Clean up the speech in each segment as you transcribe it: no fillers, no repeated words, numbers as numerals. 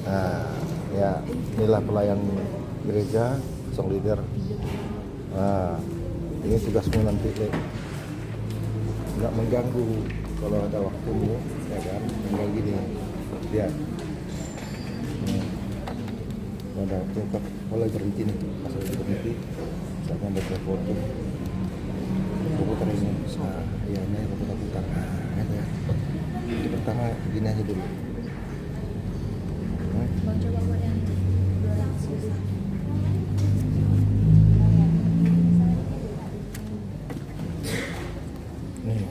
Nah, ya inilah pelayan gereja, song leader. Nah, ini tugasmu nanti, Le. Nggak mengganggu kalau ada waktumu, ya kan? Tinggal gini, lihat. Ada waktu mulai berhenti nih, pas lagi berhenti, saatnya baca foto. Putar ini, ya ini putar. Gitu ya. Itu pertama gini aja dulu. Bang, coba buat yang 200. Nih.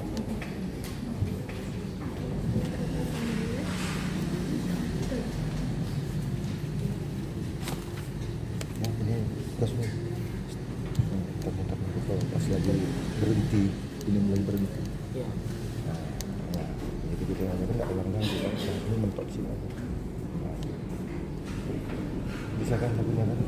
Nah, ini tugasmu. Putar kalau pas lagi berhenti, ini mulai berhenti. Iya. Nah, gitu aja kan nggak ulang-ulang kan? Ini mentok sini aja. Nah, bisa kan lagunya kan?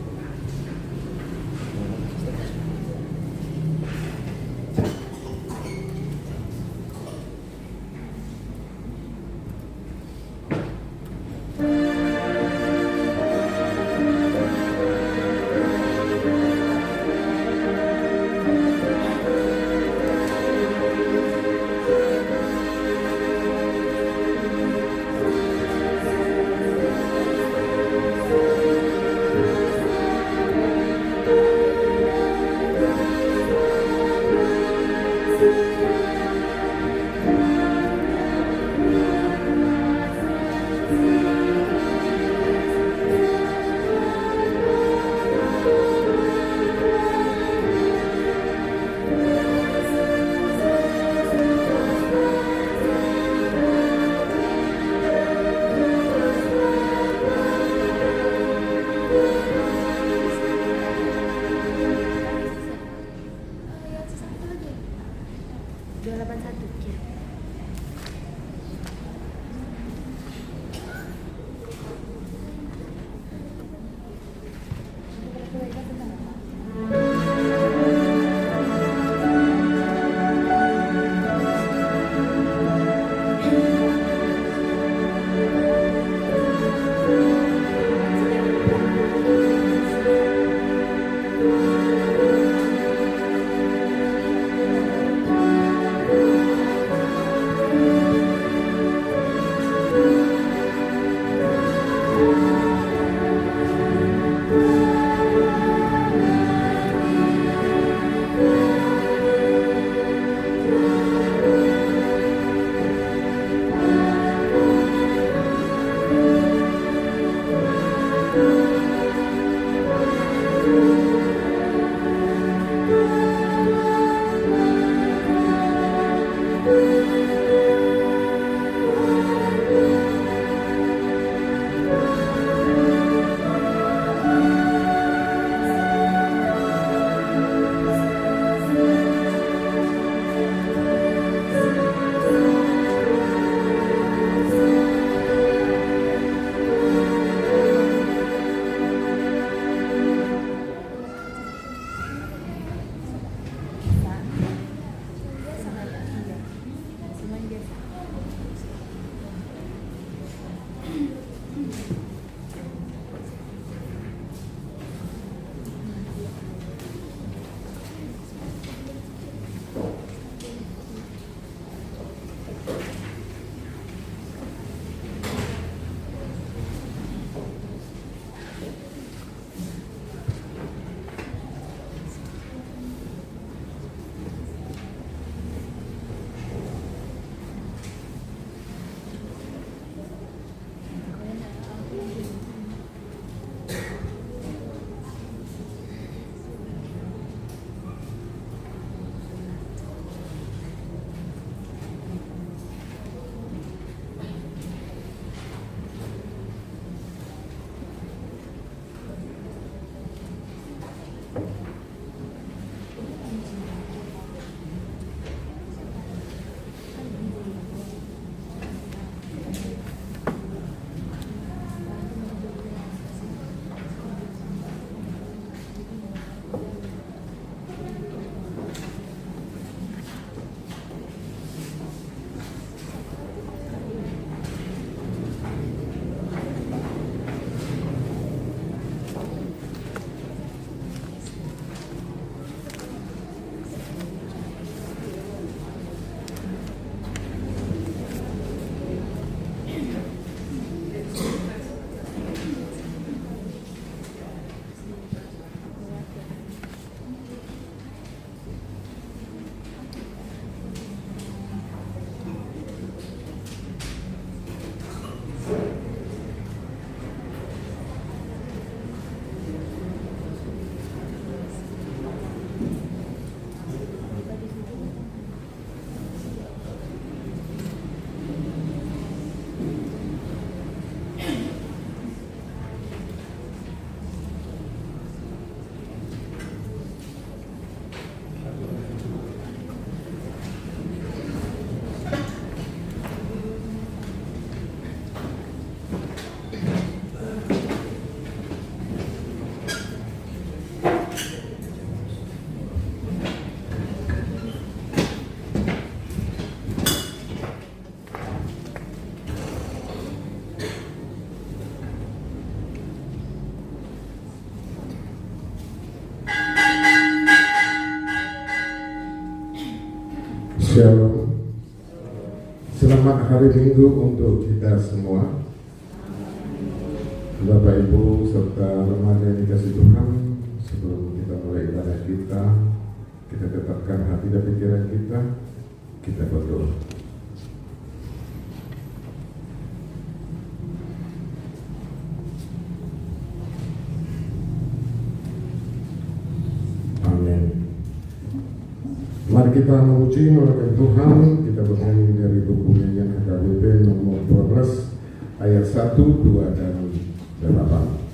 Shalom. Selamat hari Minggu untuk kita semua, Bapak Ibu serta remaja yang dikasih Tuhan. Sebelum kita mulai ibadah kita tetapkan hati dan pikiran kita berdoa. Amin. Mari kita memuji memuliakan Tuhan. Kita bernyanyi dari buku nyanyian HKBP nomor 12 ayat 1, 2, dan 8.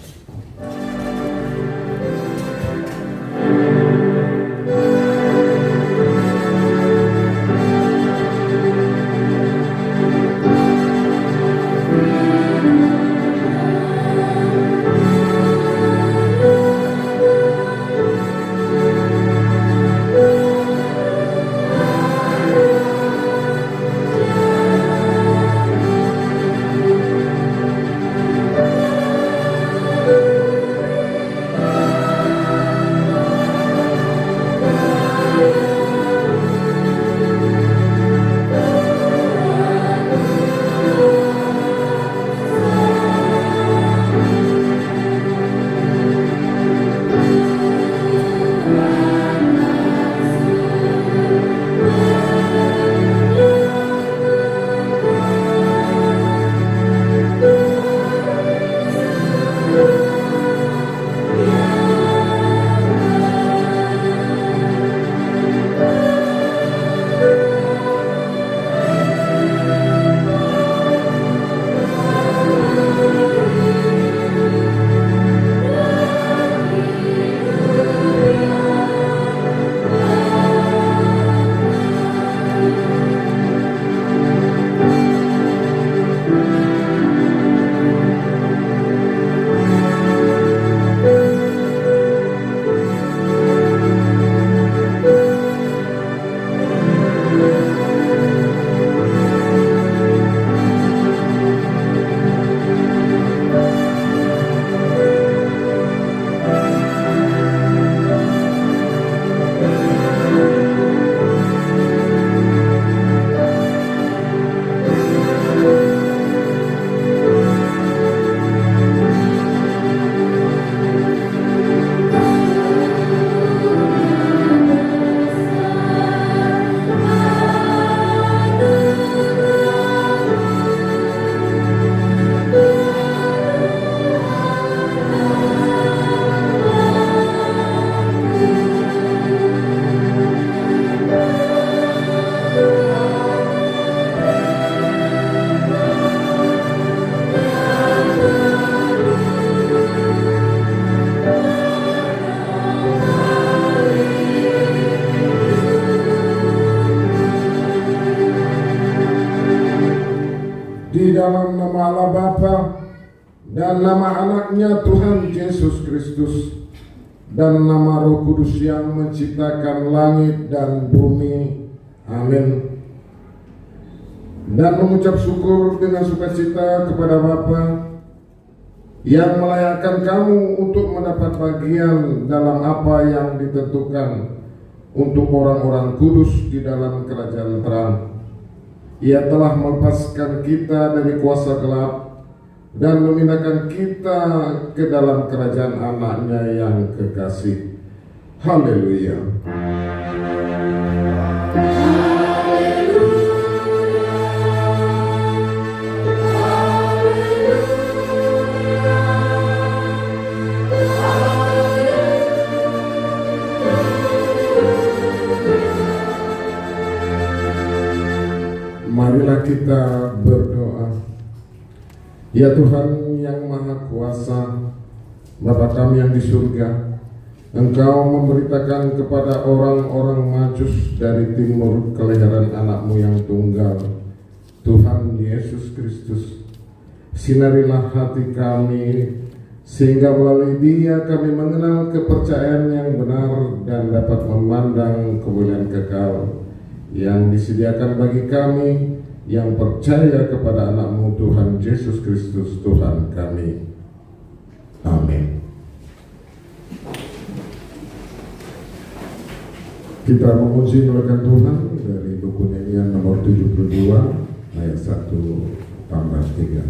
Di dalam nama Allah Bapa dan nama anaknya Tuhan Yesus Kristus dan nama Roh Kudus yang menciptakan langit dan bumi. Amin. Dan mengucap syukur dengan sukacita kepada Bapa yang melayakkan kamu untuk mendapat bagian dalam apa yang ditentukan untuk orang-orang kudus di dalam kerajaan terang. Ia telah melepaskan kita dari kuasa gelap dan memindahkan kita ke dalam kerajaan anaknya yang kekasih. Haleluya. Marilah kita berdoa. Ya Tuhan yang Maha Kuasa, Bapa kami yang di surga, Engkau memberitakan kepada orang-orang Majus dari timur kelahiran anakmu yang tunggal, Tuhan Yesus Kristus. Sinarilah hati kami, sehingga melalui Dia kami mengenal kepercayaan yang benar dan dapat memandang kemuliaan kekal yang disediakan bagi kami yang percaya kepada anakmu Tuhan Yesus Kristus Tuhan kami. Amin. Kita memuji memuliakan Tuhan dari buku 72 ayat 1 tambah 3.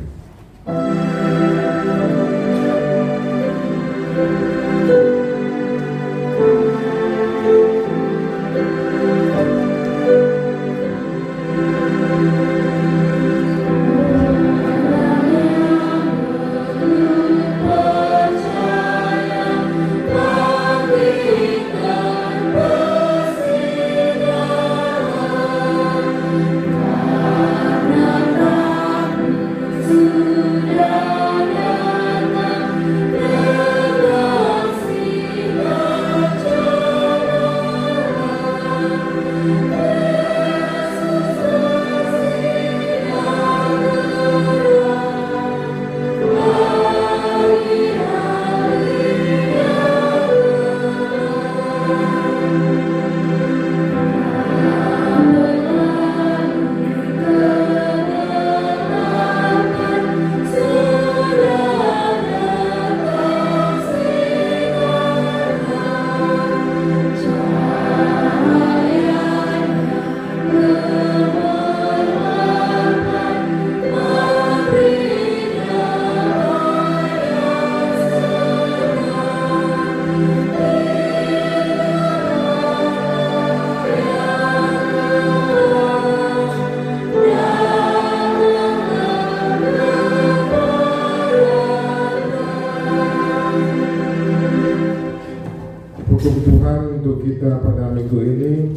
Hukum Tuhan untuk kita pada minggu ini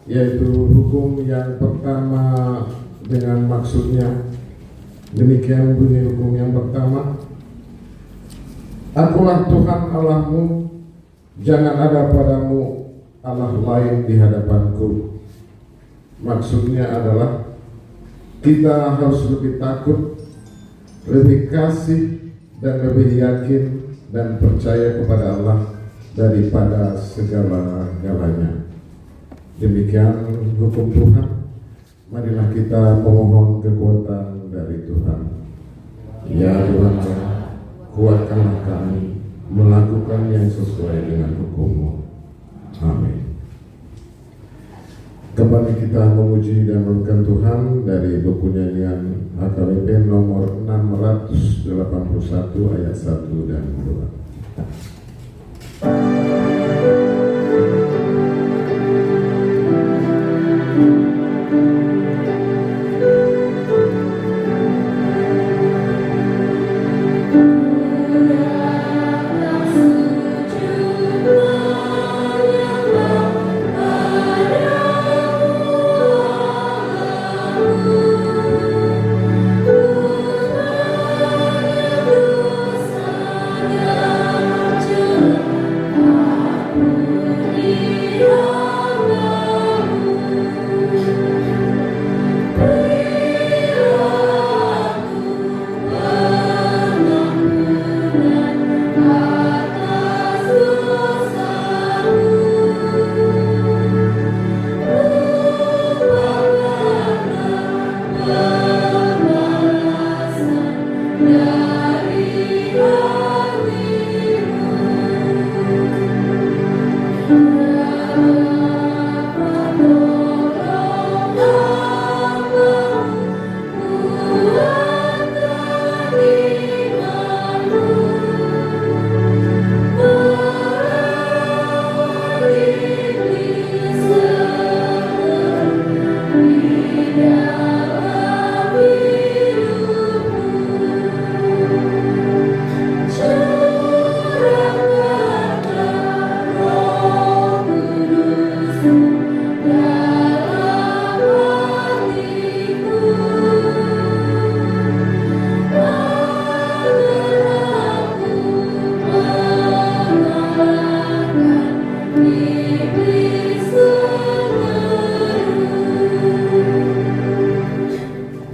yaitu hukum yang pertama dengan maksudnya. Demikian bunyi hukum yang pertama: Akulah Tuhan Allahmu, jangan ada padamu Allah lain di hadapanku. Maksudnya adalah kita harus lebih takut, lebih kasih, dan lebih yakin dan percaya kepada Allah daripada segala-galanya. Demikian hukum Tuhan. Marilah kita memohon kekuatan dari Tuhan. Ya Tuhan, kuatkanlah kami melakukan yang sesuai dengan hukum-Mu. Amin. Kembali kita memuji dan memuliakan Tuhan dari buku nyanyian HKBP nomor 681 ayat 1 dan 2.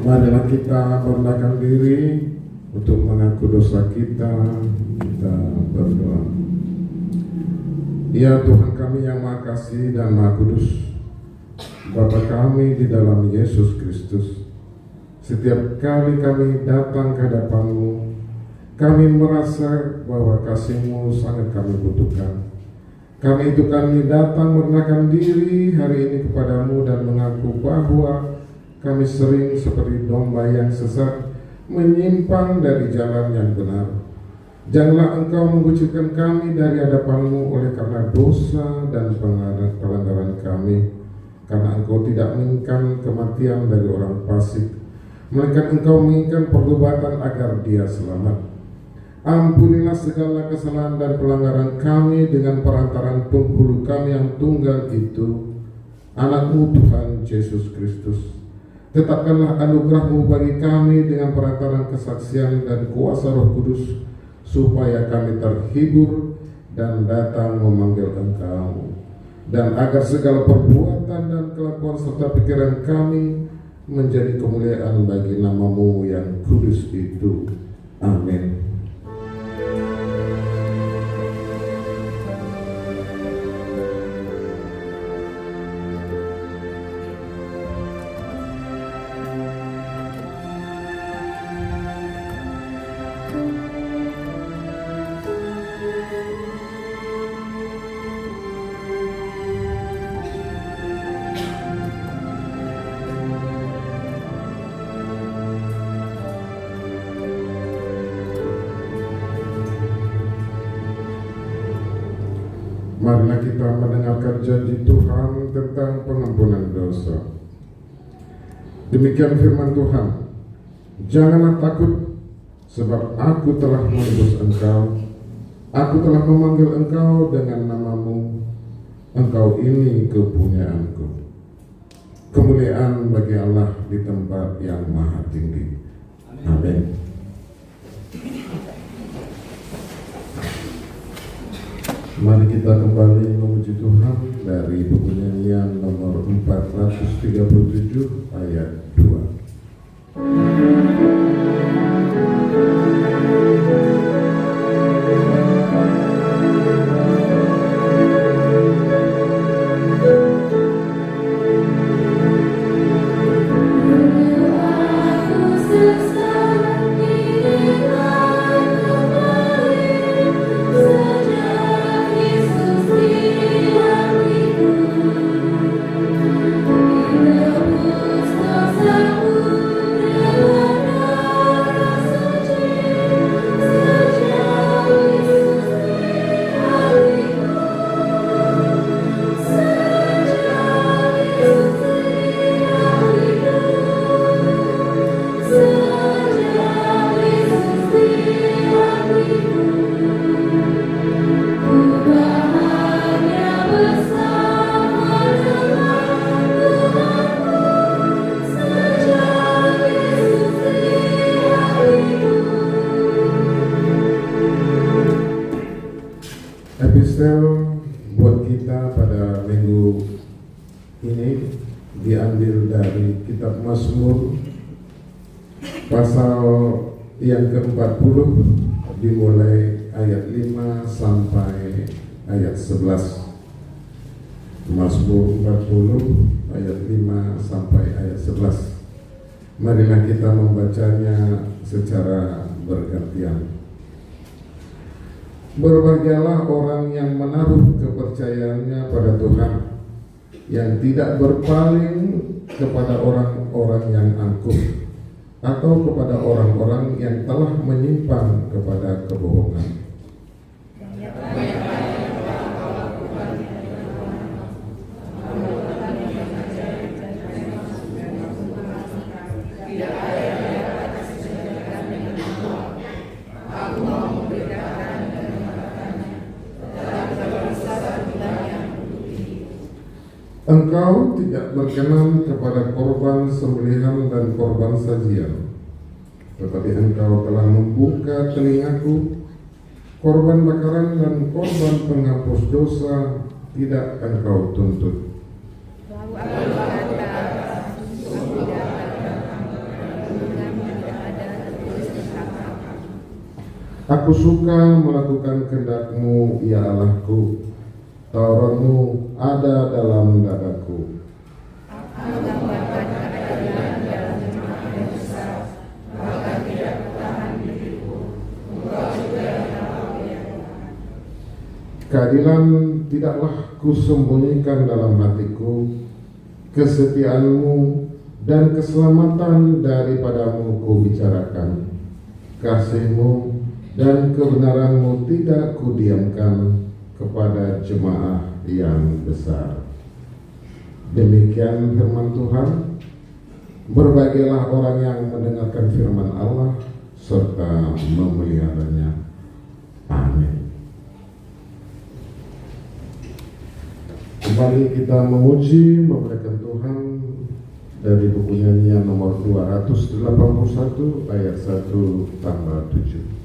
Marilah kita merendahkan diri untuk mengaku dosa kita. Kita berdoa. Ya Tuhan kami yang Maha Kasih dan Maha Kudus, Bapa kami di dalam Yesus Kristus, setiap kali kami datang ke hadapan-Mu, kami merasa bahwa kasih-Mu sangat kami butuhkan. Karena itu kami datang merendahkan diri hari ini kepadamu dan mengaku bahwa kami sering seperti domba yang sesat menyimpang dari jalan yang benar. Janganlah engkau mengucilkan kami dari hadapanmu oleh karena dosa dan pelanggaran kami, karena engkau tidak menginginkan kematian dari orang fasik, melainkan engkau menginginkan pertobatan agar dia selamat. Ampunilah segala kesalahan dan pelanggaran kami dengan perantaraan penghulu kami yang tunggal itu, anakmu Tuhan Yesus Kristus. Tetapkanlah anugerah-Mu bagi kami dengan perantaraan kesaksian dan kuasa Roh Kudus, supaya kami terhibur dan datang memanggil Engkau, dan agar segala perbuatan dan kelakuan serta pikiran kami menjadi kemuliaan bagi nama-Mu yang kudus itu. Amin. Marilah kita mendengarkan janji Tuhan tentang pengampunan dosa. Demikian firman Tuhan, janganlah takut, sebab aku telah menebus engkau. Aku telah memanggil engkau dengan namamu. Engkau ini kepunyaanku. Kemuliaan bagi Allah di tempat yang maha tinggi. Amin. Mari kita kembali memuji Tuhan dari buku nyanyian nomor 437 ayat 2. Epistel buat kita pada minggu ini diambil dari kitab Mazmur pasal yang ke-40, dimulai ayat 5 sampai ayat 11. Mazmur 40 ayat 5 sampai ayat 11. Marilah kita membacanya secara bergantian. Berbahagialah orang yang menaruh kepercayaannya pada Tuhan, yang tidak berpaling kepada orang-orang yang angkuh atau kepada orang-orang yang telah menyimpang kepada kebohongan. Engkau tidak berkenan kepada korban sembelihan dan korban sajian, tetapi engkau telah membuka telingaku. Korban bakaran dan korban penghapus dosa tidak engkau tuntut. Aku suka melakukan kehendak-Mu, ya Allahku. Taurat-Mu ada dalam dadaku. Keadilan tidaklah kusembunyikan dalam hatiku, kesetiaanmu dan keselamatan daripadamu kubicarakan. Kasihmu dan kebenaranmu tidak kudiamkan kepada jemaah yang besar. Demikian firman Tuhan. Berbahagialah orang yang mendengarkan firman Allah serta memeliharanya. Amin. Kembali kita memuji, memuliakan Tuhan dari buku nyanyian nomor 281 ayat 1 tambah 7.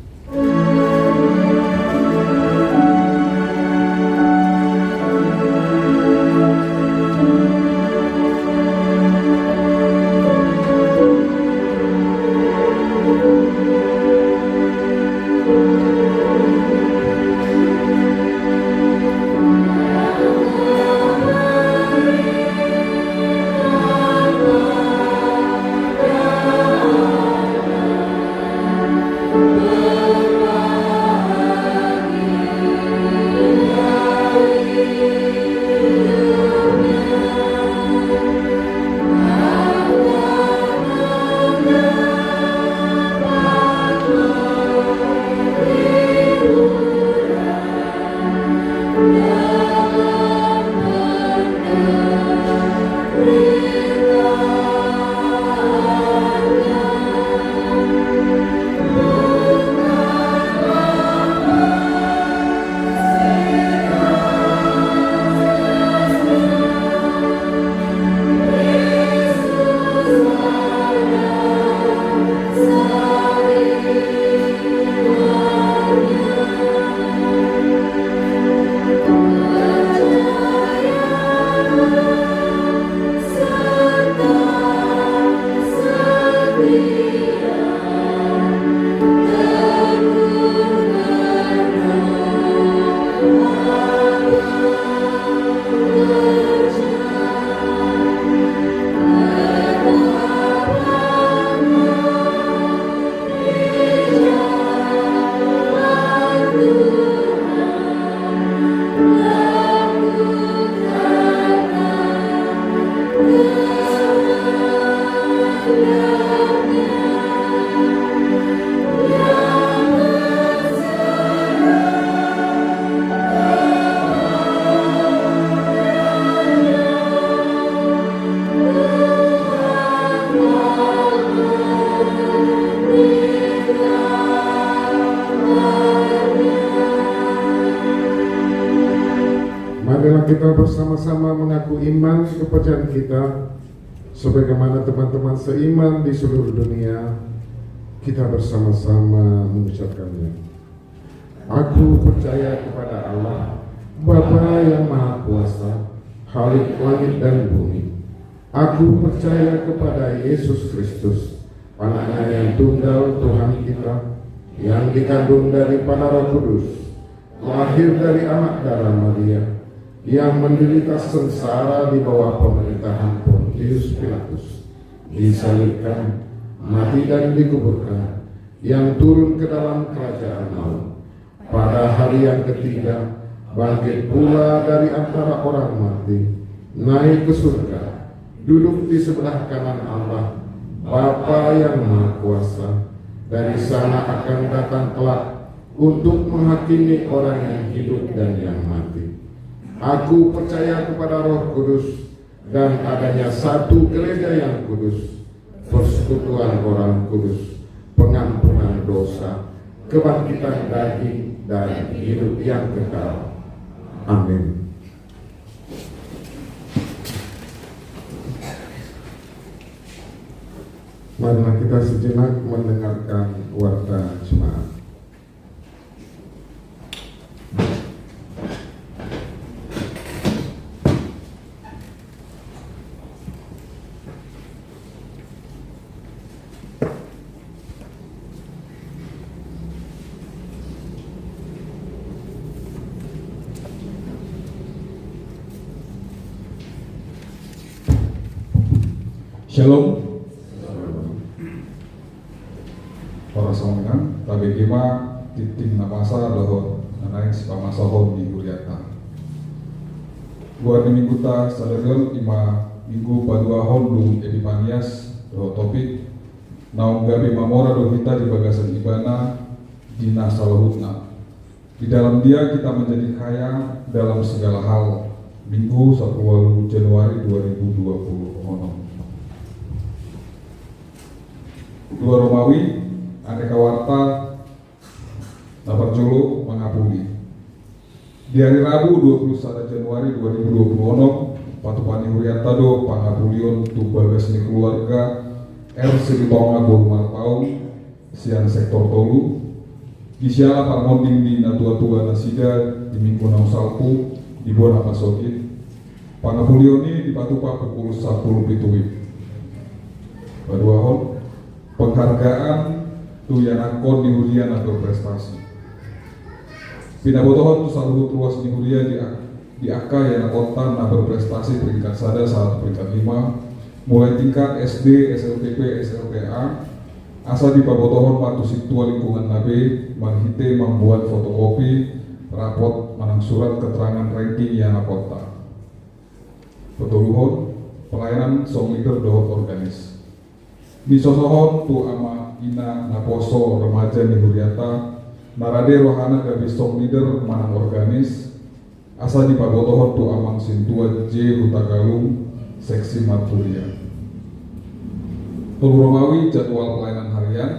Marilah kita bersama-sama mengaku iman kepercayaan kita sebagaimana teman-teman seiman di seluruh dunia. Kita bersama-sama mengucapkannya. Aku percaya kepada Allah, Bapa yang Maha Kuasa, Khalik langit dan bumi. Aku percaya kepada Yesus Kristus, Anaknya yang tunggal Tuhan kita, yang dikandung daripada Roh Kudus, lahir dari anak darah Maria, yang menderita sengsara di bawah pemerintahan Pontius Pilatus, disalibkan, mati dan dikuburkan, yang turun ke dalam kerajaan maut. Pada hari yang ketiga, bangkit pula dari antara orang mati, naik ke surga, duduk di sebelah kanan Allah, Bapa yang Maha Kuasa. Dari sana akan datang kelak untuk menghakimi orang yang hidup dan yang mati. Aku percaya kepada Roh Kudus dan adanya satu gereja yang kudus, persekutuan orang kudus, pengampunan dosa, kebangkitan daging, dan hidup yang kekal. Amin. Marilah kita sejenak mendengarkan warta jemaat. Shalom. Para samangan, tabi kima titing namasa doho anain si pamasahon di Huriata. Buat minggu ta sadarion ima minggu paduahon dung Epifanias doho topik naung gabi mamora do kita di bagasan ibana dina salahutna. Di dalam dia kita menjadi kaya dalam segala hal. Minggu 10 Januari 2020 ono. Dua Romawi aneka warta naperjulu mengapuli. Di hari Rabu 21 Januari 2020 ono Patupani Huriata do pangapulion tu bagasni keluarga RC di Paunga Borumar Paung sian sektor tolu Gisiala parmonding di natua-tua nasida di minggu nau salpu di Bona Pasogit. Pangapulioni di Patupa pukul 10 pituwi. Paduahon penghargaan tu yang akon di Huria na berprestasi. Pinabotohon tu saluhut ruas di Huria di Aka yang akontan na berprestasi peringkat sada 1 peringkat 5 mulai tingkat SD, SLTP, SLTA asa di Pabotohon patu situa lingkungan nabe manghite membuat fotokopi rapot manang surat keterangan ranking yang kota. Petuluhon pelayanan song leader dohot organis. Di sosohon tu ama ina naposo remaja di Huriata narade rohana gabi song leader manang organis asa di Pabotohon tu amang sintua J Hutagalung seksi Maturia. Tulu Romawi jadwal pelayanan harian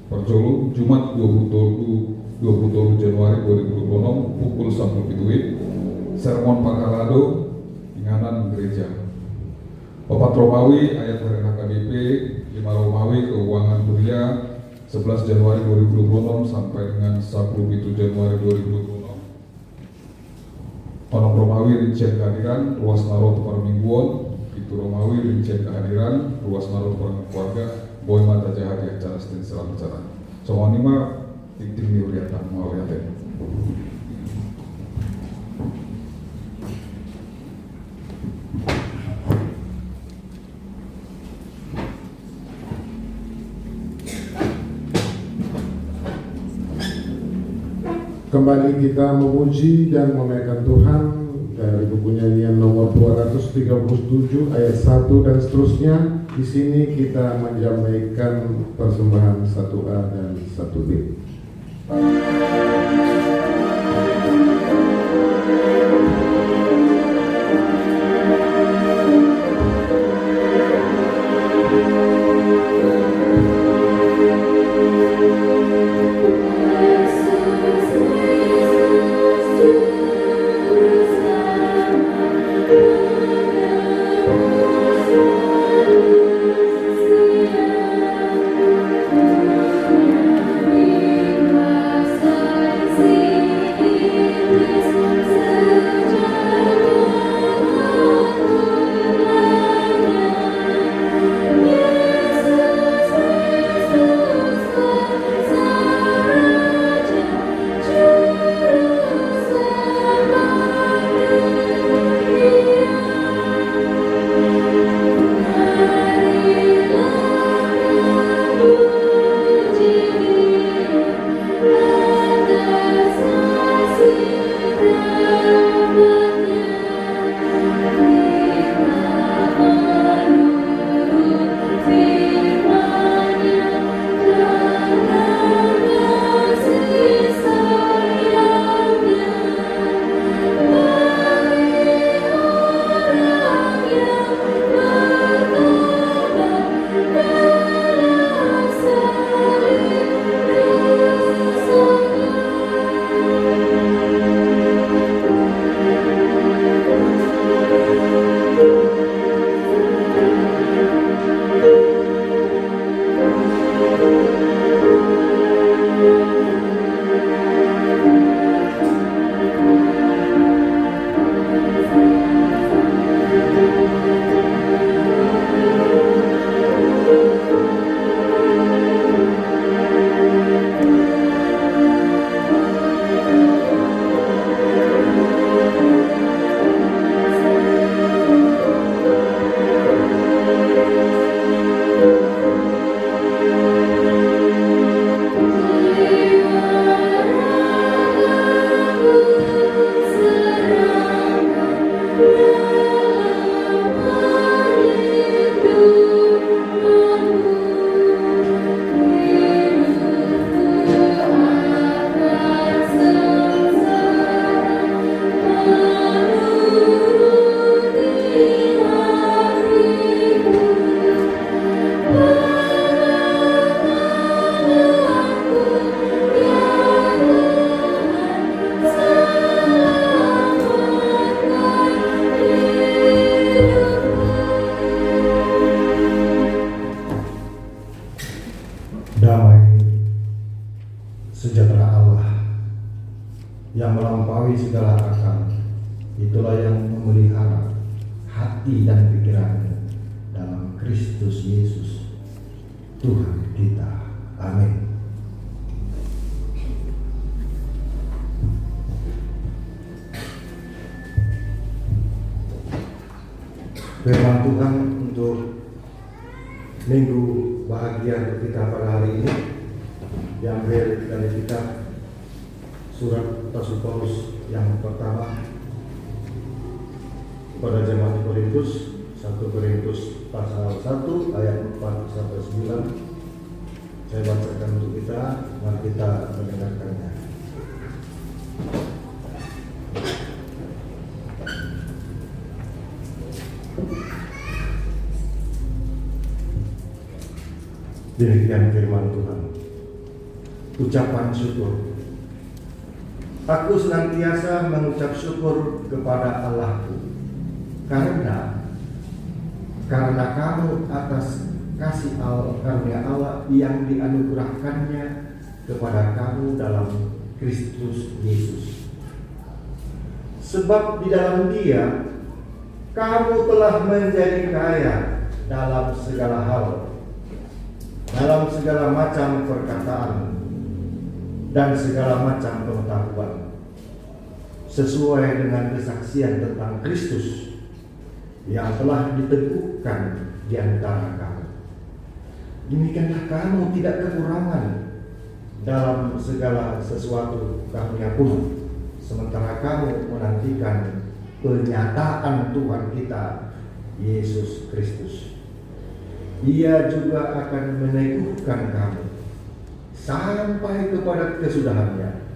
Perjolu Jumat 27 Januari 2020 pukul 10 sermon Pakalado inganan gereja. Papat Romawi ayat dari HKBP 5 Romawi keuangan Huria 11 Januari 2020 sampai dengan 17 Januari 2020. Onong Romawi rincian kehadiran ruas naro tukar mingguan itu Romawi rincian kehadiran ruas naro tukar keluarga boy mata jahat di acara setin selam acara. Soal ini mah tim di Huriata mau lihat. Kembali kita memuji dan memuliakan Tuhan dari buku nyanyian nomor 237 ayat 1 dan seterusnya. Di sini kita menyampaikan persembahan 1A dan 1B. Thank you. Allah yang melampaui segala akal. Itulah yang memelihara hati dan pikiranmu dalam Kristus Yesus Tuhan kita. Amin. Firman Tuhan untuk minggu bahagia kita pada hari ini diambil dari kitab surat Rasul Paulus yang pertama pada jemaat Korintus, 1 Korintus pasal 1 ayat 4 sampai 9. Saya bacakan untuk kita, mari kita mendengarkannya. Demikian firman Tuhan. Ucapan syukur. Aku senantiasa mengucap syukur kepada Allahku karena kamu atas kasih karunia Allah yang dianugerahkannya kepada kamu dalam Kristus Yesus. Sebab di dalam Dia kamu telah menjadi kaya dalam segala hal, dalam segala macam perkataan dan segala macam pengetahuan, sesuai dengan kesaksian tentang Kristus yang telah diteguhkan di antara kamu. Demikianlah kamu tidak kekurangan dalam segala sesuatu karunia pun, sementara kamu menantikan penyataan Tuhan kita Yesus Kristus. Dia juga akan meneguhkan kamu sampai kepada kesudahannya,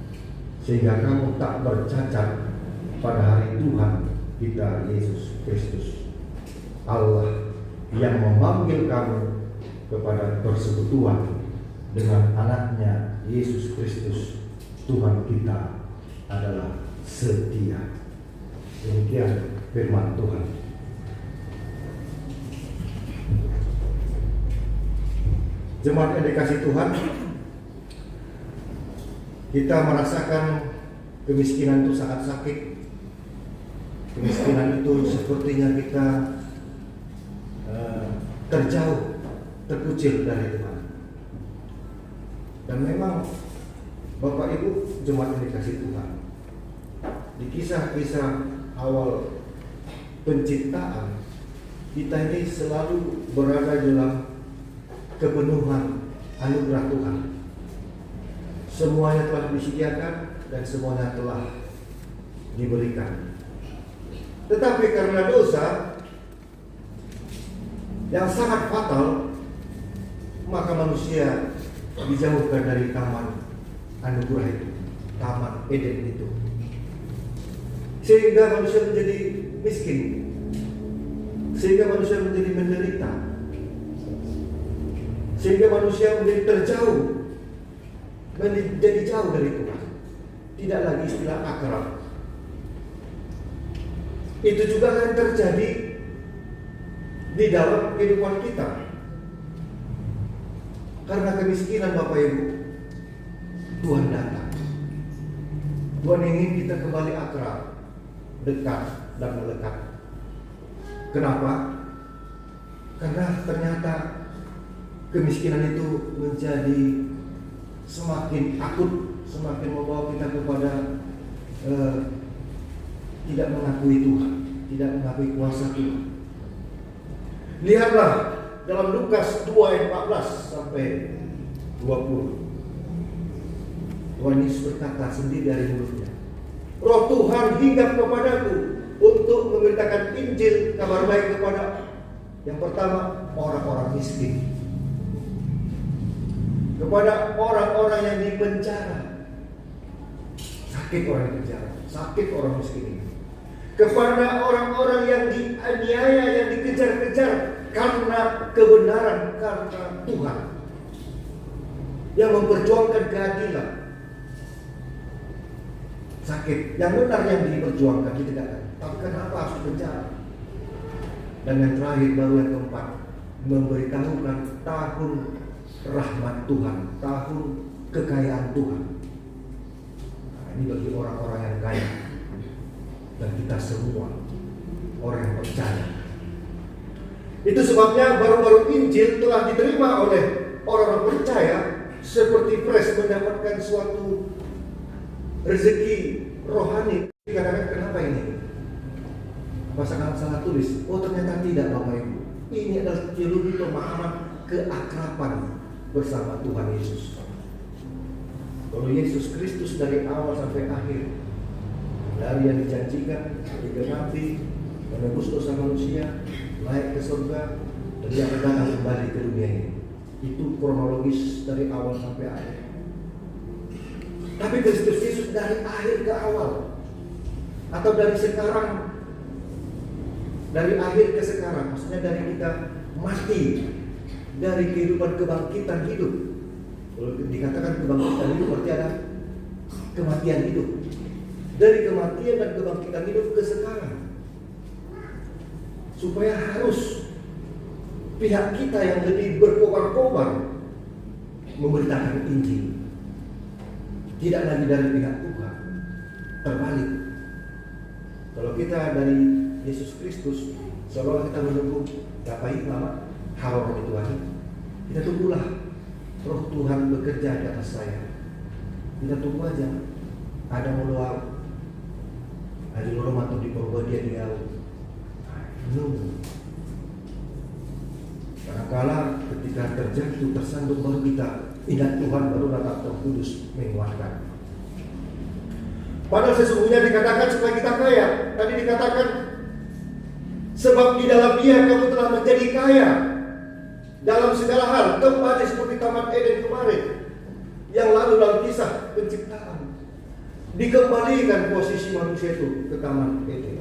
sehingga kamu tak bercacat pada hari Tuhan kita Yesus Kristus. Allah yang memanggil kamu kepada persekutuan dengan anaknya Yesus Kristus Tuhan kita adalah setia. Demikian firman Tuhan. Jemaat yang dikasihi Tuhan, kita merasakan kemiskinan itu sangat sakit. Kemiskinan itu sepertinya kita terjauh, terkucil dari Tuhan. Dan memang Bapak Ibu jemaat yang dikasihi Tuhan, di kisah-kisah awal penciptaan, kita ini selalu berada dalam kepenuhan anugerah Tuhan. Semuanya telah disediakan dan semuanya telah diberikan. Tetapi karena dosa yang sangat fatal, maka manusia dijauhkan dari taman anugerah itu, taman Eden itu, sehingga manusia menjadi miskin, sehingga manusia menjadi menderita, sehingga manusia menjadi terjauh, menjadi jauh dari Tuhan. Tidak lagi istilah akrab. Itu juga akan terjadi di dalam kehidupan kita. Karena kemiskinan Bapak Ibu, Tuhan datang. Tuhan ingin kita kembali akrab, dekat dan melekat. Kenapa? Karena ternyata kemiskinan itu menjadi semakin akut, semakin membawa kita kepada tidak mengakui Tuhan, tidak mengakui kuasa Tuhan. Lihatlah dalam Lukas 2 ayat 14 sampai 20. Tuhan Yesus berkata sendiri dari mulutnya, Roh Tuhan hinggap kepadaku untuk memberitakan Injil kabar baik kepada yang pertama orang-orang miskin, kepada orang-orang yang di penjara. Sakit orang di penjara, sakit orang miskin ini. Kepada orang-orang yang dianiaya, yang dikejar-kejar karena kebenaran, karena Tuhan, yang memperjuangkan keadilan. Sakit, yang benar yang diperjuangkan, tidak. Tapi kenapa harus di penjara? Dan yang terakhir, baru yang keempat, memberitahukan tahun rahmat Tuhan, tahun kekayaan Tuhan. ini bagi orang-orang yang kaya dan kita semua orang yang percaya. Itu sebabnya baru-baru Injil telah diterima oleh orang-orang percaya seperti fresh, mendapatkan suatu rezeki rohani. Dikatakan kenapa ini? Apakah salah tulis? Oh ternyata tidak Bapak Ibu. Ini adalah teologi pemahaman keakraban bersama Tuhan Yesus. Kalau Yesus Kristus dari awal sampai akhir, dari yang dijanjikan, digenapi, menebus dosa manusia, naik ke surga, dan dia akan datang kembali ke dunia ini. Itu kronologis dari awal sampai akhir. Tapi Kristus Yesus dari akhir ke awal, atau dari sekarang, dari akhir ke sekarang, maksudnya dari kita mati, dari kehidupan kebangkitan hidup. Kalau dikatakan kebangkitan hidup berarti ada kematian hidup. Dari kematian dan kebangkitan hidup ke sekarang. Supaya harus pihak kita yang lebih berkobar-kobar memberitakan Injil. Tidak lagi dari pihak Tuhan. Terbalik. Kalau kita dari Yesus Kristus, seolah kita menunggu gapai lama hawa roh Tuhan. Kita tunggulah roh Tuhan bekerja di atas saya. Kita tunggu aja. Ada meluap, ada lorong atau di bawah dia di laut. Menunggu. Kadang-kala ketika terjatuh tersandung baru kita ingat Tuhan, baru datang Roh Kudus menguatkan. Padahal sesungguhnya dikatakan supaya kita kaya. Tadi dikatakan sebab di dalam Dia kamu telah menjadi kaya dalam segala hal, kembali seperti Taman Eden kemarin, yang lalu dalam kisah penciptaan dikembalikan posisi manusia itu ke Taman Eden.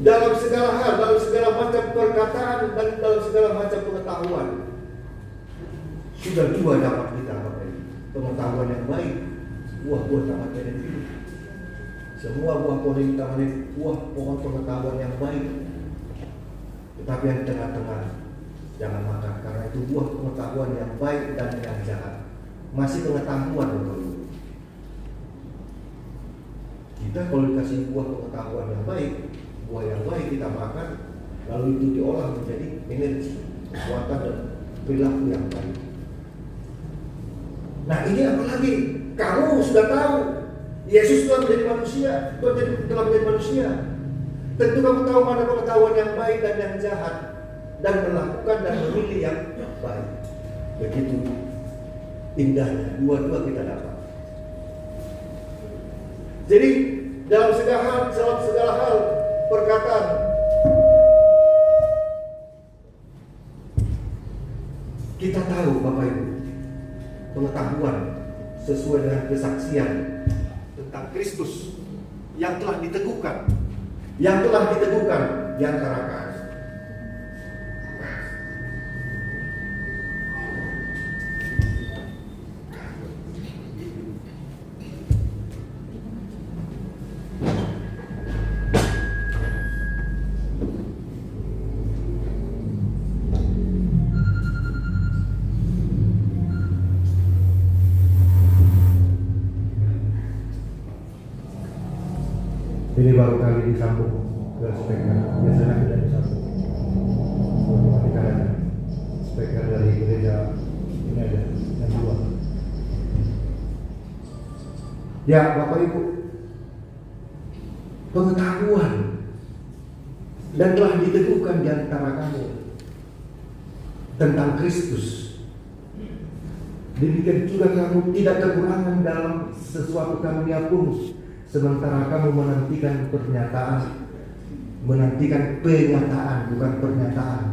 Dalam segala hal, dalam segala macam perkataan dan dalam segala macam pengetahuan, sudah dua dapat kita pakai. Pengetahuan yang baik, buah-buah Taman Eden itu. Semua buah pohon di taman ini buah pohon pengetahuan yang baik. Tetapi yang di tengah-tengah jangan makan, karena itu buah pengetahuan yang baik dan yang jahat. Masih pengetahuan betul. Kita kalau dikasih buah pengetahuan yang baik, buah yang baik kita makan, lalu itu diolah menjadi energi, kekuatan dan perilaku yang baik. Nah ini apalagi kamu sudah tahu Yesus telah menjadi manusia, telah menjadi manusia. Tentu kamu tahu mana pengetahuan yang baik dan yang jahat, dan melakukan dan memilih yang baik. Begitu indahnya dua-dua kita dapat. Jadi dalam segala hal perkataan kita tahu Bapak Ibu, pengetahuan sesuai dengan kesaksian tentang Kristus yang telah diteguhkan di antara kami. Ini baru kali disambung ke speaker, biasanya tidak disambung. Kita ada speaker dari gereja ini ada yang dua. Ya Bapak Ibu, pengetahuan dan telah diteguhkan di antara kamu tentang Kristus. Demikian juga kamu tidak kekurangan dalam sesuatu karunia pun. Sementara kamu menantikan penyataan, bukan pernyataan,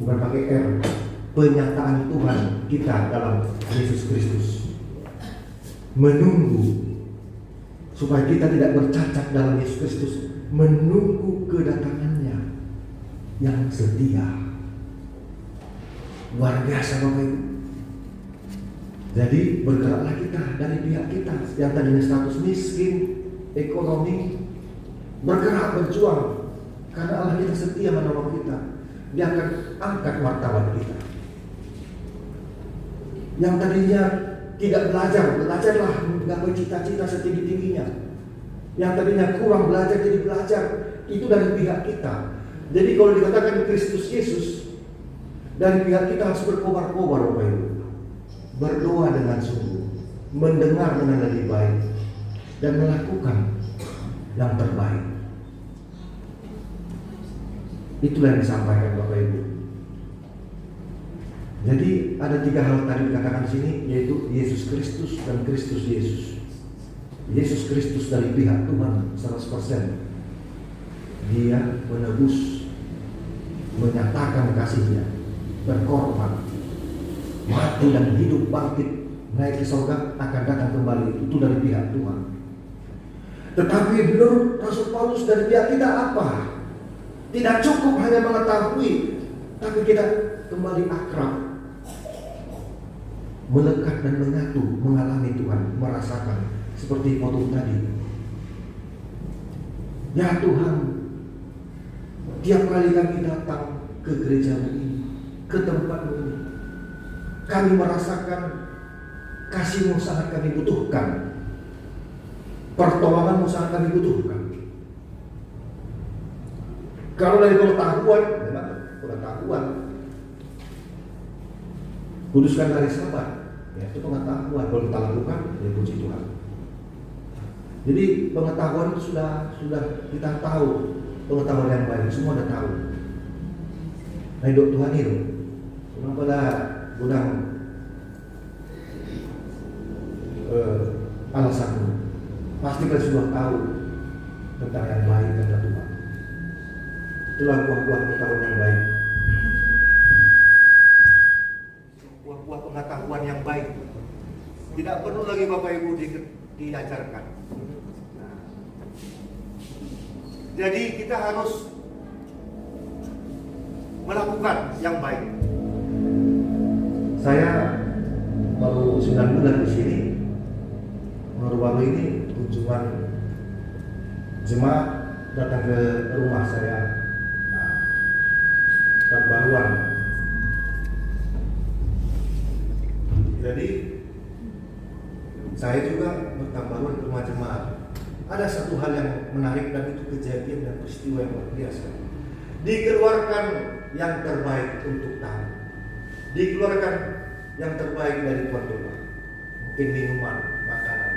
bukan pakai R, penyataan Tuhan kita dalam Yesus Kristus. Menunggu supaya kita tidak bercacat dalam Yesus Kristus, menunggu kedatangannya yang setia. Luar biasa Bapak Ibu. Jadi bergeraklah kita dari pihak kita yang tadinya status miskin, ekonomi, bergerak berjuang karena Allah kita setia menolong kita. Dia akan angkat martabat kita. Yang tadinya tidak belajarlah menggapai cita-cita setinggi-tingginya. Yang tadinya kurang belajar jadi belajar, itu dari pihak kita. Jadi kalau dikatakan Kristus Yesus, dari pihak kita harus berkobar-kobar Bapak Ibu. Berdoa dengan sungguh, mendengar dengan lebih baik, dan melakukan yang terbaik. Itulah yang disampaikan Bapak Ibu. Jadi ada 3 hal tadi dikatakan di sini, yaitu Yesus Kristus dan Kristus Yesus. Yesus Kristus dari pihak Tuhan 100%. Dia menebus, menyatakan kasihnya, berkorban, mati dan hidup, bangkit, naik ke surga, akan datang kembali. Itu dari pihak Tuhan. Tetapi menurut Rasul Paulus dari pihak kita apa? Tidak cukup hanya mengetahui, tapi kita kembali akrab, melekat dan menyatu, mengalami Tuhan, merasakan seperti khotbah tadi. Ya Tuhan, tiap kali kami datang ke gereja ini, ke tempat ini, kami merasakan kasih-Mu sangat kami butuhkan, pertolongan-Mu sangat kami butuhkan. Kalau dari pengetahuan, memang pengetahuan, kuduskan hari Sabat, ya itu pengetahuan. Kalau kita lakukan, ya puji Tuhan. Jadi pengetahuan itu sudah kita tahu, pengetahuan yang baik, semua sudah tahu. Nah hidup Tuhan itu, cuma pada gudang alasanmu, pasti kita sudah tahu tentang yang baik kata Tuhan. Itulah buah-buah pengetahuan yang baik, buah-buah pengetahuan yang baik. Tidak perlu lagi Bapak Ibu diajarkan. Nah, jadi kita harus melakukan yang baik. Saya baru 9 bulan di sini, baru ini kunjungan jemaat datang ke rumah saya. Perbaruan. Jadi saya juga bertambahan ke rumah jemaat. Ada satu hal yang menarik dan itu kejadian dan peristiwa yang luar biasa. Dikeluarkan yang terbaik untuk tamu. Dikeluarkan yang terbaik dari tuan rumah. Mungkin minuman, makanan.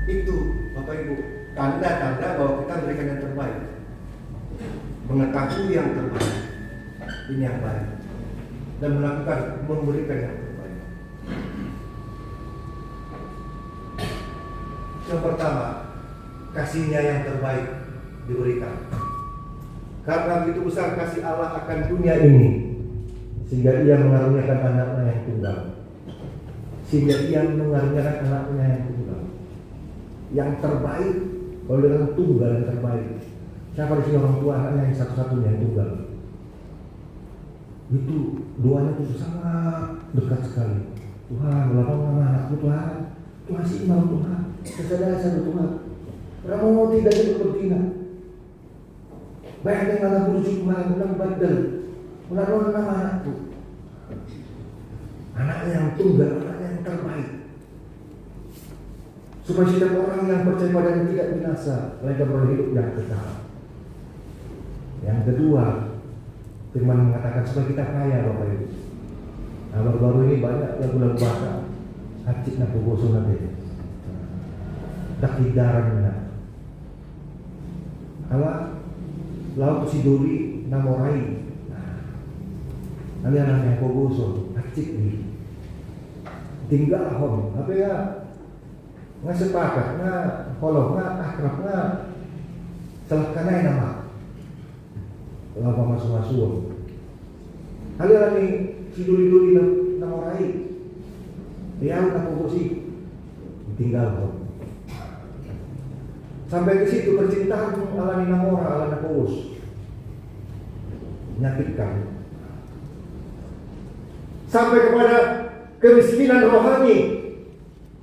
Itu Bapak Ibu, tanda-tanda bahwa kita berikan yang terbaik. Mengetahui yang terbaik, ini yang baik, dan memberikan yang terbaik. Yang pertama, kasihnya yang terbaik diberikan. Karena begitu besar kasih Allah akan dunia ini, sehingga Ia mengaruniakan anaknya yang tunggal. Yang terbaik, kalau dengan tunggal yang terbaik. Siapa di sini orang tua anaknya yang satu-satunya yang tunggal? Itu doanya itu sangat dekat sekali. Tuhan, lapang nama anakku Tuhan. Tuhan si imam Tuhan. Kesadaran satu Tuhan. Ramu tidak jadi bertina. Baik dengan anak puji Tuhan, ulang badal. Ulang nama anakku. Anaknya yang tunggal, anaknya yang terbaik. Supaya setiap orang yang percaya padanya tidak binasa, mereka beroleh hidup yang kekal. Yang kedua, firman mengatakan supaya kita kaya Bapak Ibu. Nah baru-baru ini banyak lagu-lagu bahasa acik na pugoso na din. Dakidaran na. Ala laut siduri na moray. Ano yan ang pugoso, acik ni. Tinggal hon, apa ya? Nga sepakat, nga kolong, nga akrab, nga salah kanay nama. Lama masuk-masuk. Kalian ini siduri-duri na moray. Dia na pugosi. Tinggal kok. Sampai ke situ percintaan ala ni namora, ala na pugos. Menyakitkan. Sampai kepada kemiskinan rohani.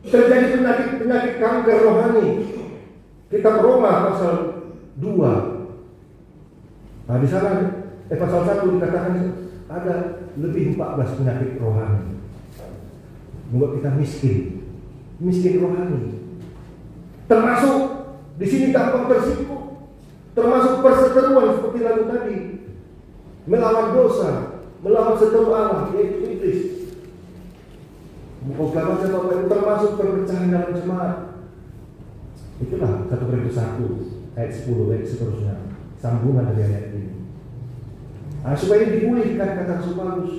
Terjadi penyakit kanker rohani. Kitab Roma pasal 2. Nah di sana pasal 1 dikatakan ada lebih 14 penyakit rohani membuat kita miskin rohani. Termasuk di sini gampang tersinggung, termasuk perseteruan seperti lagu tadi, melawan dosa, melawan seteru Allah, yaitu iblis. Proklamasi Bapak Ibu termasuk perpecahan dalam jemaat. Itulah 1 Korintus 1 ayat 10 ayat seterusnya, sambungan dari ayat ini. Supaya ini dipulihkan, kata Rasul Paulus.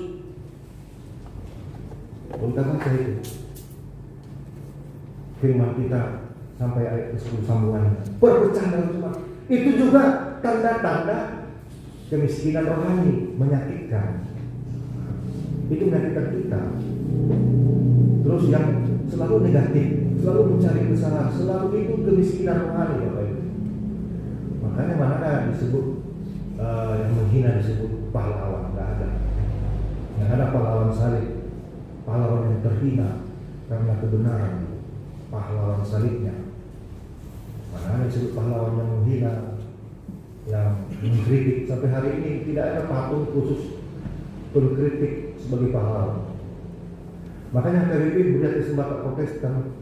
Kita baca itu firman kita sampai ayat ke-10 sambungannya. Perpecahan dalam jemaat itu juga tanda-tanda kemiskinan rohani, menyakitkan. Itu menyakitkan kita. Terus yang selalu negatif, selalu mencari kesalahan, selalu itu kemiskinan rohani, Bapak Ibu. Makanya mana ada disebut yang menghina disebut pahlawan, nggak ada. Yang ada pahlawan salib, pahlawan yang terhina karena kebenaran, pahlawan salibnya. Mana ada disebut pahlawan yang menghina, yang mengkritik. Sampai hari ini tidak ada patung khusus pengkritik sebagai pahlawan. Makanya KBP melihat sembahkan Protestan.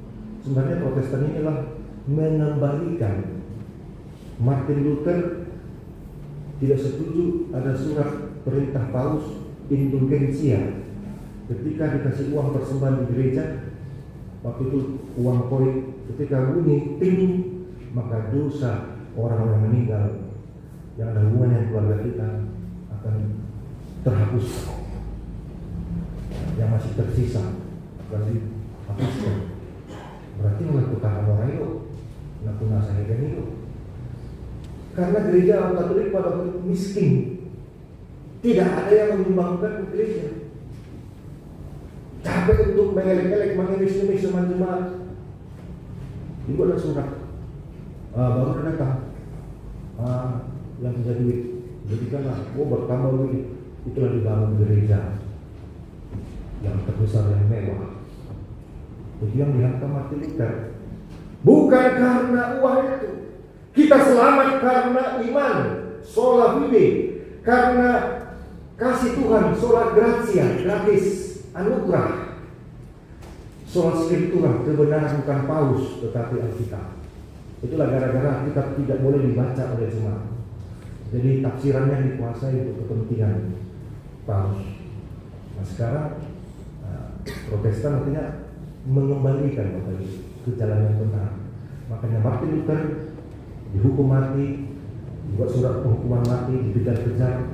Sebenarnya Protestan inilah mengembalikan. Martin Luther tidak setuju ada surat perintah Paus indulgensia ketika dikasih uang persembahan di gereja. Waktu itu uang koin ketika bunyi ting, maka dosa orang yang meninggal yang ada hubungan dengan keluarga kita akan terhapus. Yang masih tersisa berarti hapuskan. Berarti melakukan orang itu, melakukan sahaja itu. Karena gereja orang Katolik pada miskin, tidak ada yang menyumbangkan ke gereja. Capek untuk mengelek-elek, mengemis-emis sama jemaat. Itu ada surat, baru datang, yang punya duit, jadikanlah, bertambah duit, itulah dibangun gereja yang terbesar yang mewah. Itu yang dihantam Martin Luther. Bukan karena uang itu. Kita selamat karena iman, sola fide, karena kasih Tuhan, sola gratia, gratis, anugerah. Sola scriptura, kebenaran bukan Paus tetapi Alkitab. Itulah gara-gara kita tidak boleh dibaca oleh jemaat. Jadi tafsirannya dikuasai untuk kepentingan Paus. Nah sekarang Protestan artinya mengembalikan Bapak Ibu ke jalan yang benar. Makanya Martin Luther dihukum mati, dibuat surat penghukuman mati, dikejar-kejar.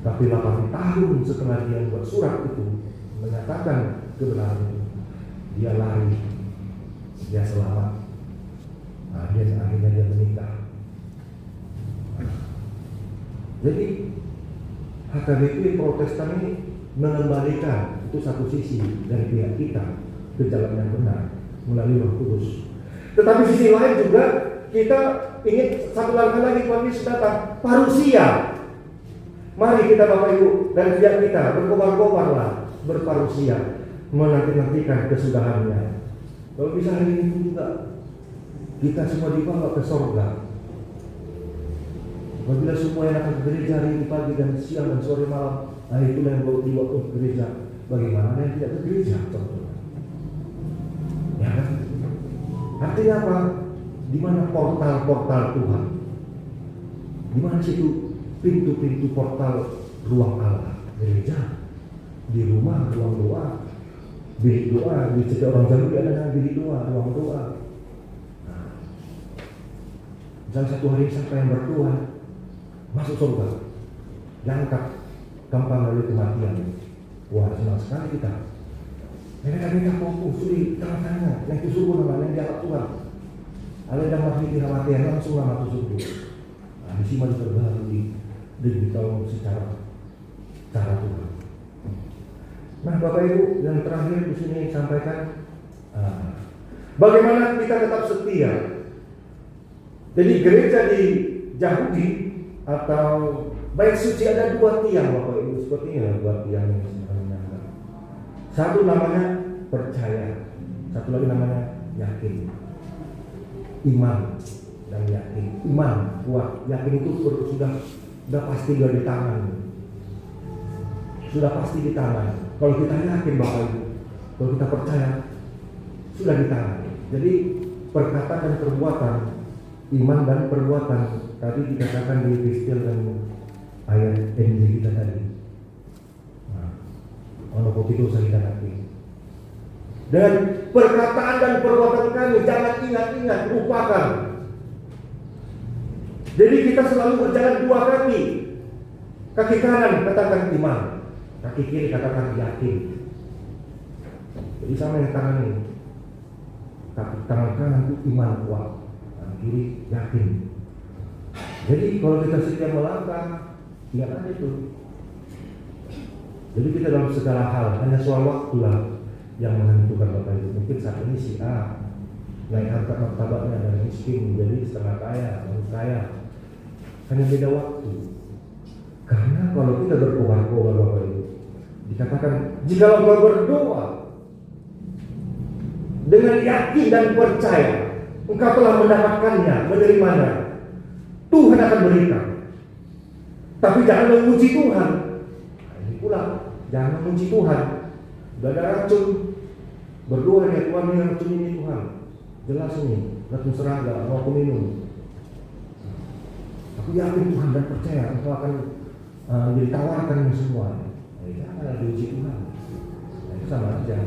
Tapi 8 tahun setelah dia buat surat itu menyatakan kebenaran itu, dia lari, dia selamat. Akhirnya dia menikah. Jadi HKBP Protestan ini mengembalikan, itu satu sisi dari pihak kita ke jalan yang benar melalui Roh Kudus. Tetapi sisi lain juga kita ingin satu langkah lagi Tuhan Yesus datang, parusia. Mari kita Bapak Ibu dan pihak kita berkobar-kobarlah, berparusia, menanti-nantikan kesudahannya. Kalau bisa hari ini juga kita semua dibawa ke sorga. Apabila semua yang akan ke gereja hari ini pagi dan siang dan sore malam, itulah yang dibawa ke gereja. Bagaimana yang tidak ke gereja? Ya kan? Artinya apa? Di mana portal-portal Tuhan? Di mana situ pintu-pintu portal ruang Allah? Gereja, di rumah ruang doa, bilik doa. Di setiap orang Jambi ada bilik doa, ruang doa. Jangan satu hari sampai yang berdoa masuk surga, diangkat gampang dari kematian. Wah, senang sekali kita. Mereka fokus di tengah-tengah, yang itu subuh namanya yang diangkat Tuhan. Ada yang masih di kematian langsung masuk surga. Nah, di sini terbaru diberitahu secara cara Tuhan. Nah, Bapak Ibu, yang terakhir di sini sampaikan bagaimana kita tetap setia. Jadi gereja di Yahudi atau baik suci ada 2 tiang Bapak Ibu, seperti ini 2 tiang yang sebenarnya. Satu namanya percaya, satu lagi namanya yakin. Iman dan yakin. Iman kuat, yakin itu sudah pasti dari tangan. sudah pasti di tangan. Kalau kita yakin Bapak Ibu, kalau kita percaya, sudah di tangan. Jadi perkataan dan perbuatan, iman dan perbuatan tadi dikatakan di Kristel dan ayat NJ kita tadi. Nah, ono itu saya nanti. Dan perkataan dan perbuatan kami jangan ingat-ingat, lupakan. Jadi kita selalu berjalan dua kaki. Kaki kanan katakan iman, kaki kiri katakan yakin. Jadi sama yang tangan ini. Kaki tangan kanan itu iman kuat, tangan kiri yakin. Jadi kalau kita setia melangkah, ingat aja itu. Jadi kita dalam segala hal hanya soal waktu lah yang menentukan Bapak Ibu. Mungkin saat ini si A naik harta martabatnya dari miskin menjadi setengah kaya, lalu kaya. Hanya beda waktu. Karena kalau kita berkobar-kobar Bapak Ibu, dikatakan jika engkau berdoa dengan yakin dan percaya, engkau telah mendapatkannya, menerimanya, Tuhan akan berikan. Tapi jangan memuji Tuhan. Nah, ini pula, jangan memuji Tuhan. Udah ada racun, berdoa ya Tuhan, ini racun ini Tuhan. Jelas ini, racun serangga, mau aku minum. Aku yakin Tuhan dan percaya engkau akan ditawarkan ini semua. Nah, jangan ada uji Tuhan. Nah, itu sama aja,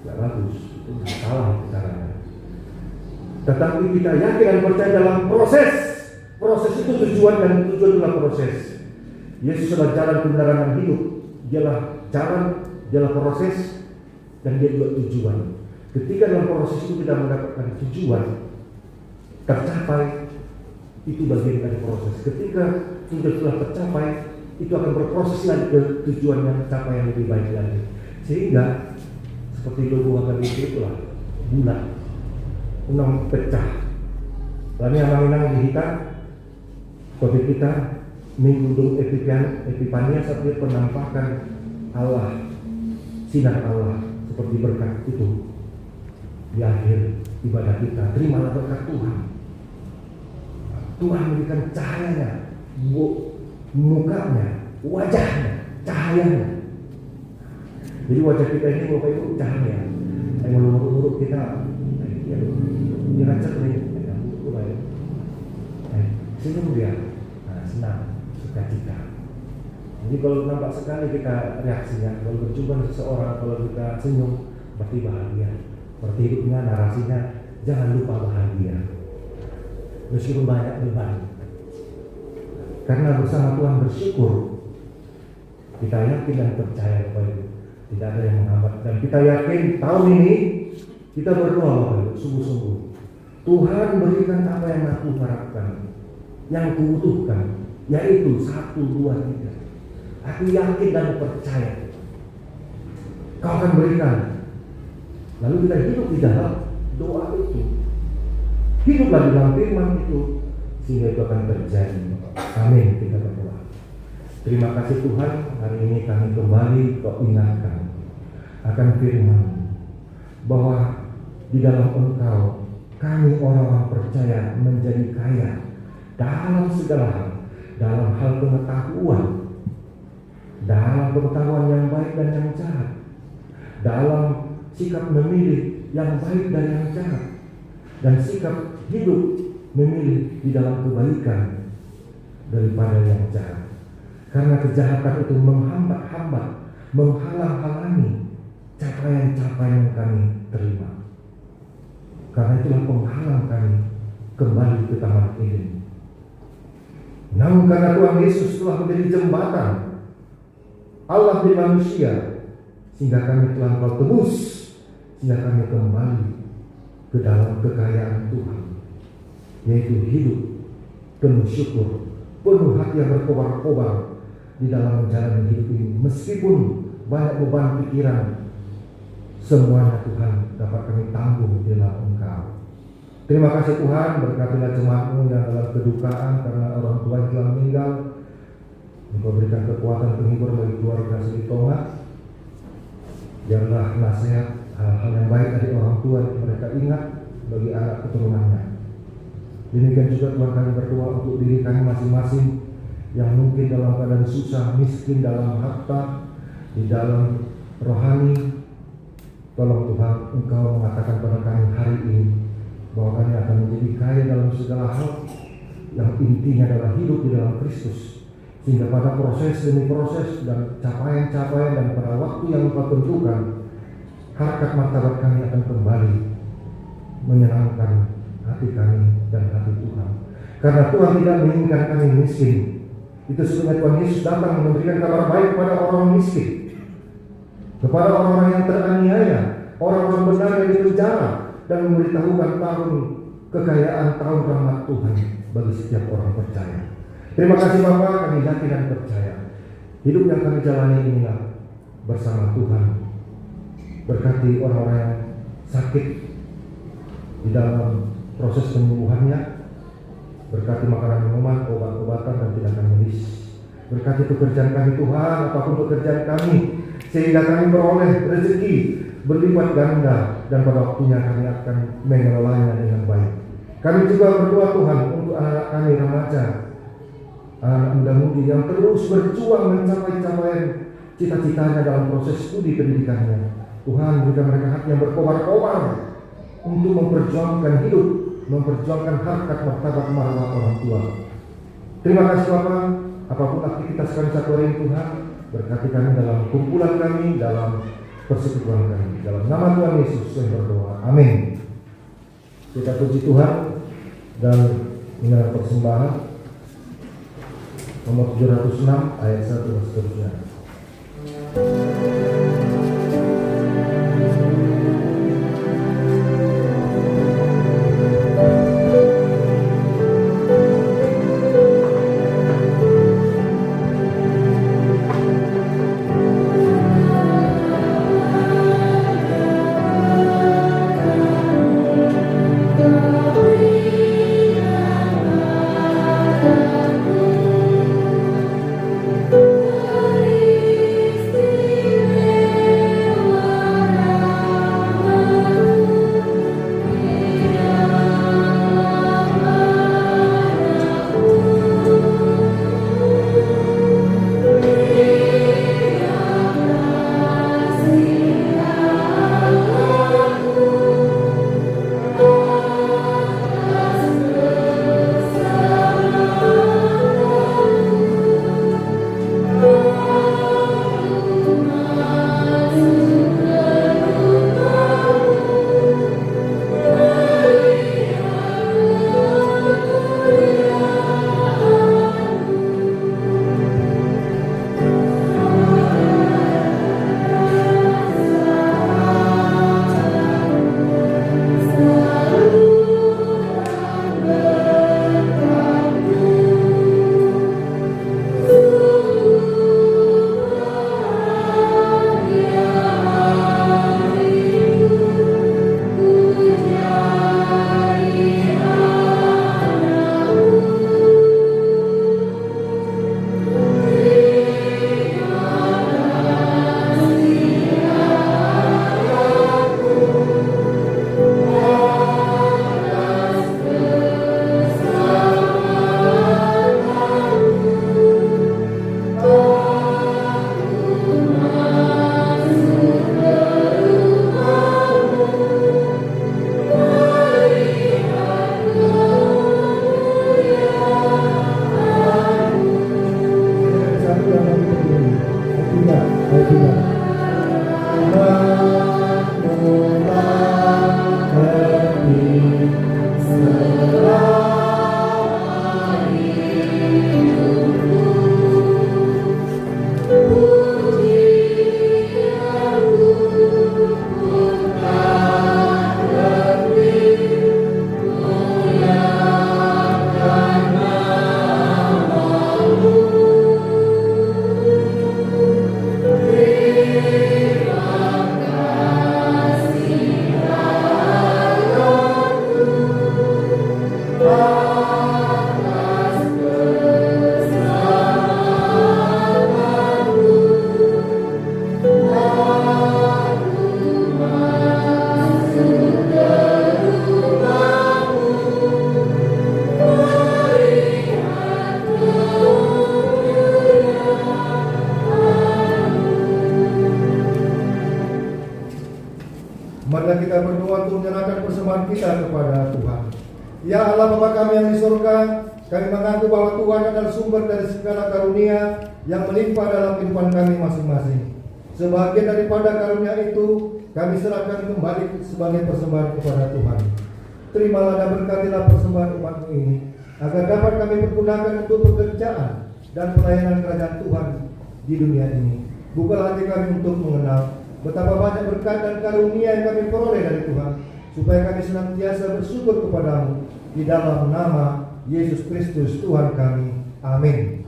gak bagus. Itu salah caranya. Tetapi kita yakin dan percaya dalam proses. Proses itu tujuan dan tujuan adalah proses. Yesus adalah jalan kebenaran dan hidup. Dialah jalan, dialah proses, dan dia juga tujuan. Ketika dalam proses itu kita mendapatkan tujuan tercapai, itu bagian dari proses. Ketika sudah telah tercapai, itu akan berproses lagi ke tujuan yang tercapai yang lebih baik lagi. Sehingga seperti logo HKBP itulah bulat, unang pecah. Lalu yang dihitam, COVID kita mengundung Epifania saat dia penampakan Allah, sinar Allah seperti berkat itu di akhir ibadah kita. Terimalah berkat Tuhan. Tuhan memberikan cahayanya, mukanya, wajahnya, cahayanya. Jadi wajah kita ini Bapak Ibu cahaya. Yang meluruk-luruk kita, dia ngacak nih, senyum dia, nah, senang, sukacita. Jadi kalau nampak sekali kita reaksinya, kalau berjumpa dengan seseorang, kalau kita senyum, berarti bahagia. Berarti hidupnya, narasinya, jangan lupa bahagia. Meskipun banyak beban. Karena bersama Tuhan bersyukur, kita yakin dan percaya Bapak Ibu, tidak ada yang menghambat. Dan kita yakin tahun ini kita berdoa Bapak Ibu, sungguh-sungguh. Tuhan berikan apa yang aku harapkan, yang kubutuhkan, yaitu 1, 2, 3. Aku yakin dan percaya Kau akan berikan. Lalu kita hidup di dalam doa itu, hiduplah di dalam firman itu, sehingga itu akan terjadi. Amin. Kita berdoa. Terima kasih Tuhan, hari ini kami kembali Kau ingatkan akan firman bahwa di dalam Engkau kami orang-orang percaya menjadi kaya dalam segala hal, dalam hal pengetahuan, dalam pengetahuan yang baik dan yang jahat, dalam sikap memilih yang baik dan yang jahat, dan sikap hidup memilih di dalam kebaikan daripada yang jahat. Karena kejahatan itu menghambat-hambat, menghalang-halangi capaian-capaian yang kami terima. Karena itulah penghalang kami kembali ke Taman Eden. Namun karena Tuhan Yesus telah menjadi jembatan Allah di manusia, sehingga kami telah tebus, sehingga kami kembali ke dalam kekayaan Tuhan, yaitu hidup penuh syukur, penuh hati yang berkobar-kobar di dalam menjalani hidup ini. Meskipun banyak beban pikiran, semuanya Tuhan dapat kami tanggung di dalam Engkau. Terima kasih Tuhan, berkatilah jemaat-Mu yang dalam kedukaan karena orang tua yang telah meninggal. Engkau berikan kekuatan penghibur bagi keluarga Sri Tonga. Biarlah nasihat hal-hal yang baik dari orang tua yang mereka ingat bagi anak keturunannya. Demikian juga Tuhan kami berdoa untuk diri kami masing-masing yang mungkin dalam keadaan susah, miskin dalam harta, di dalam rohani. Tolong Tuhan, Engkau mengatakan pada kami hari ini bahwa kami akan menjadi kaya dalam segala hal, yang intinya adalah hidup di dalam Kristus, sehingga pada proses demi proses dan capaian-capaian dan pada waktu yang Engkau tentukan, harkat martabat kami akan kembali menyenangkan hati kami dan hati Tuhan. Karena Tuhan tidak menginginkan kami miskin. Itu sebabnya Tuhan Yesus datang memberikan kabar baik kepada orang miskin, kepada orang-orang yang teraniaya, orang-orang benar yang dipenjara, dan memberitahukan tahun kekayaan, tahun rahmat Tuhan bagi setiap orang percaya. Terima kasih Bapa, kami yakin dan percaya hidup yang kami jalani inilah bersama Tuhan. Berkati orang-orang yang sakit di dalam proses penyembuhannya, berkati makanan, minuman, obat-obatan dan tindakan medis. Berkati pekerjaan kami Tuhan, apapun pekerjaan kami, sehingga kami beroleh rezeki berlipat ganda, dan pada waktunya kami akan mengelolanya dengan baik. Kami juga berdoa Tuhan untuk anak-anak kami remaja, anak muda-mudi yang terus berjuang mencapai capaian cita-citanya dalam proses studi pendidikannya. Tuhan, berikan mereka hati yang berkobar-kobar untuk memperjuangkan hidup, memperjuangkan harkat martabat marwah orang tua. Terima kasih Bapak, apapun aktivitas kami satu hari ini Tuhan, berkati kami dalam kumpulan kami, dalam persekutuan kami. Dalam nama Tuhan Yesus saya berdoa, amin. Kita puji Tuhan dan mendengar persembahan nomor 706 ayat 1 dan seterusnya. Istimewa Marilah kita berdoa untuk menyerahkan persembahan kita kepada Tuhan. Ya Allah Bapa kami yang di surga, kami mengaku bahwa Tuhan adalah sumber dari segala karunia yang melimpah dalam kehidupan kami masing-masing. Sebagian daripada karunia itu kami serahkan kembali sebagai persembahan kepada Tuhan. Terimalah dan berkatilah persembahan umat-Mu ini, agar dapat kami pergunakan untuk pekerjaan dan pelayanan kerajaan Tuhan di dunia ini. Bukalah hati kami untuk mengenal betapa banyak berkat dan karunia yang kami peroleh dari Tuhan, supaya kami senantiasa bersyukur kepadamu di dalam nama Yesus Kristus Tuhan kami. Amin.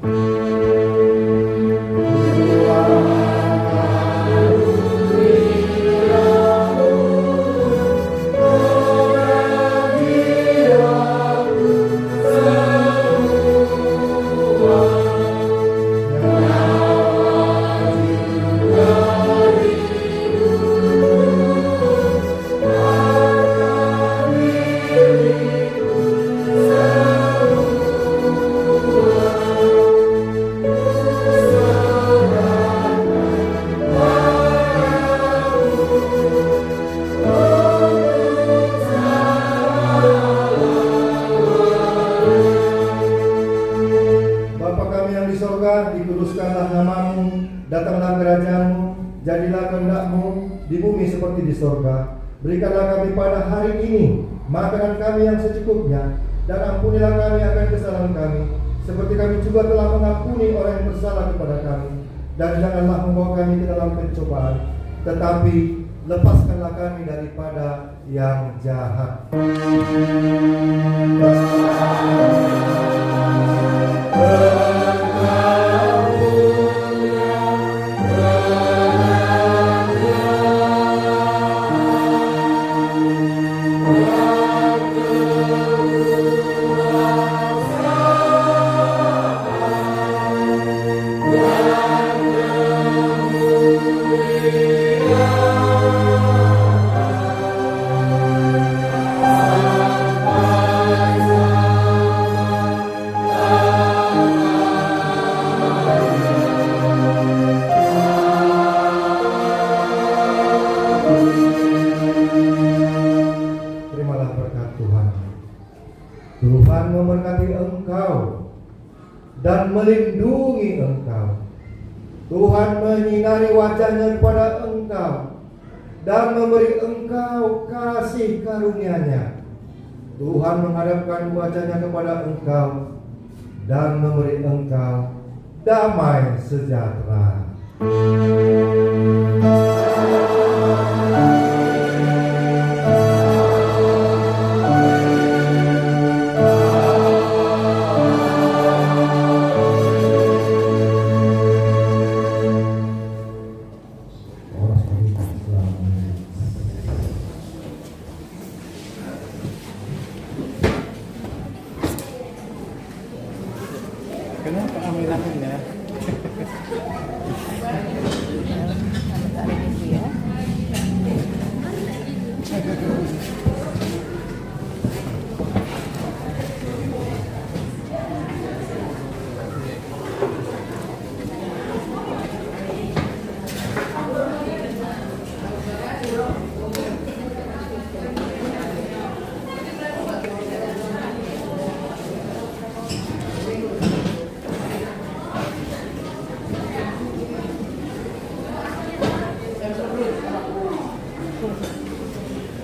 Dikuduskanlah namamu, datanglah kerajaan-Mu, jadilah kehendak-Mu di bumi seperti di sorga. Berikanlah kami pada hari ini makanan kami yang secukupnya, dan ampunilah kami akan kesalahan kami, seperti kami juga telah mengampuni orang yang bersalah kepada kami. Dan janganlah membawa kami ke dalam pencobaan, tetapi lepaskanlah kami daripada yang jahat. Tuhan memberkati engkau dan melindungi engkau. Tuhan menyinari wajahnya kepada engkau dan memberi engkau kasih karunia-Nya. Tuhan menghadapkan wajahnya kepada engkau dan memberi engkau damai sejahtera. Kenapa amin-amin ya?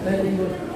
Very good.